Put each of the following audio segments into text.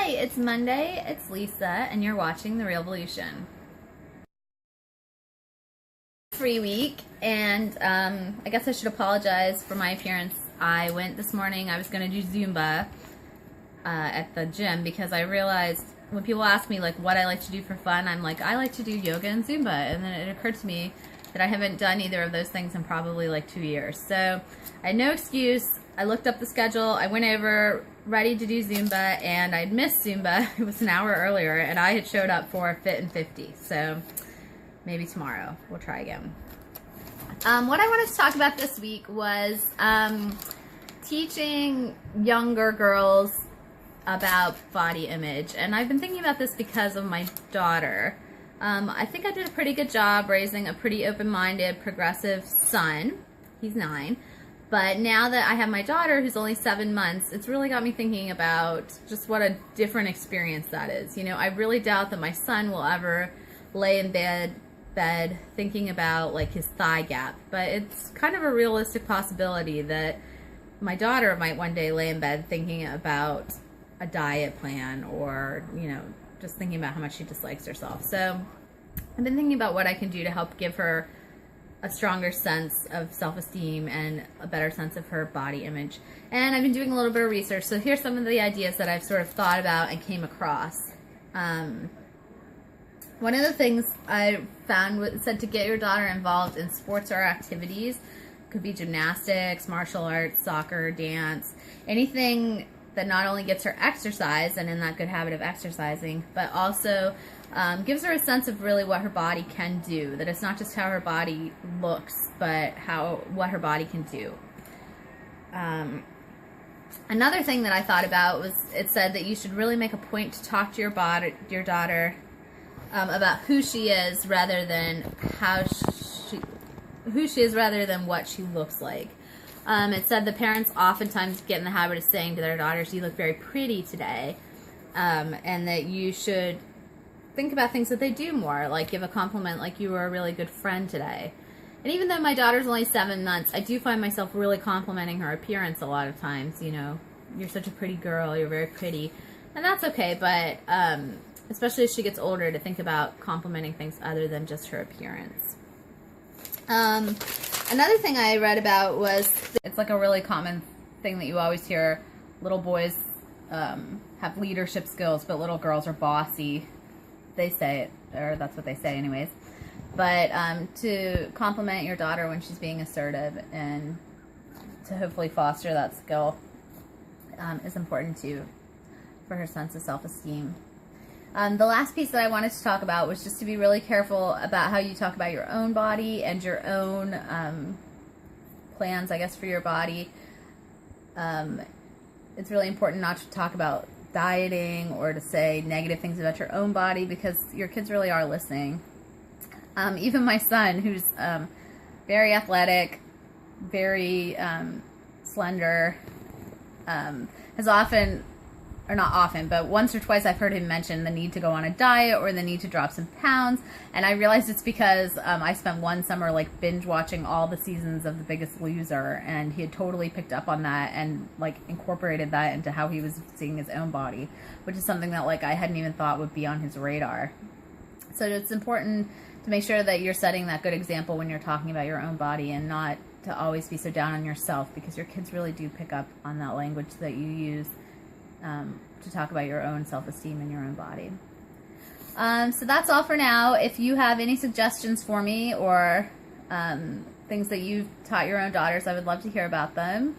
Hi, it's Monday, it's Lisa, and you're watching The Real Evolution. Free week, and I guess I should apologize for my appearance. I went this morning, I was going to do Zumba at the gym because I realized when people ask me like what I like to do for fun, I'm like, I like to do yoga and Zumba, and then it occurred to me that I haven't done either of those things in probably like 2 years. So I had no excuse. I looked up the schedule, I went over ready to do Zumba, and I'd missed Zumba. It was an hour earlier, and I had showed up for Fit and 50. So maybe tomorrow we'll try again. What I wanted to talk about this week was teaching younger girls about body image. And I've been thinking about this because of my daughter. I think I did a pretty good job raising a pretty open-minded, progressive son. He's 9. But now that I have my daughter, who's only 7 months, it's really got me thinking about just what a different experience that is. You know, I really doubt that my son will ever lay in bed thinking about like his thigh gap. But it's kind of a realistic possibility that my daughter might one day lay in bed thinking about a diet plan, or, you know, just thinking about how much she dislikes herself. So I've been thinking about what I can do to help give her a stronger sense of self-esteem and a better sense of her body image. And I've been doing a little bit of research, so here's some of the ideas that I've sort of thought about and came across. One of the things I found said to get your daughter involved in sports or activities. Could be gymnastics, martial arts, soccer, dance, anything that not only gets her exercise and in that good habit of exercising, but also gives her a sense of really what her body can do. That it's not just how her body looks, but what her body can do. Another thing that I thought about was, it said that you should really make a point to talk to your daughter about who she is rather than what she looks like. It said the parents oftentimes get in the habit of saying to their daughters, "You look very pretty today," and that you should think about things that they do more, like give a compliment like you were a really good friend today. And even though my daughter's only 7 months, I do find myself really complimenting her appearance a lot of times. You know, "You're such a pretty girl, you're very pretty," and that's okay, but especially as she gets older, to think about complimenting things other than just her appearance. Another thing I read about was, it's like a really common thing that you always hear, little boys have leadership skills, but little girls are bossy. They say it, or that's what they say anyways. But to compliment your daughter when she's being assertive and to hopefully foster that skill is important too for her sense of self-esteem. The last piece that I wanted to talk about was just to be really careful about how you talk about your own body and your own plans, I guess, for your body. It's really important not to talk about dieting or to say negative things about your own body, because your kids really are listening. Even my son, who's very athletic, very slender, has often, or not often, but once or twice I've heard him mention the need to go on a diet or the need to drop some pounds, and I realized it's because I spent one summer like binge watching all the seasons of The Biggest Loser, and he had totally picked up on that and like incorporated that into how he was seeing his own body, which is something that like I hadn't even thought would be on his radar. So it's important to make sure that you're setting that good example when you're talking about your own body, and not to always be so down on yourself, because your kids really do pick up on that language that you use to talk about your own self-esteem and your own body. So that's all for now. If you have any suggestions for me, or things that you've taught your own daughters, I would love to hear about them.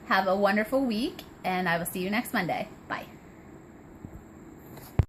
Have a wonderful week, and I will see you next Monday. Bye.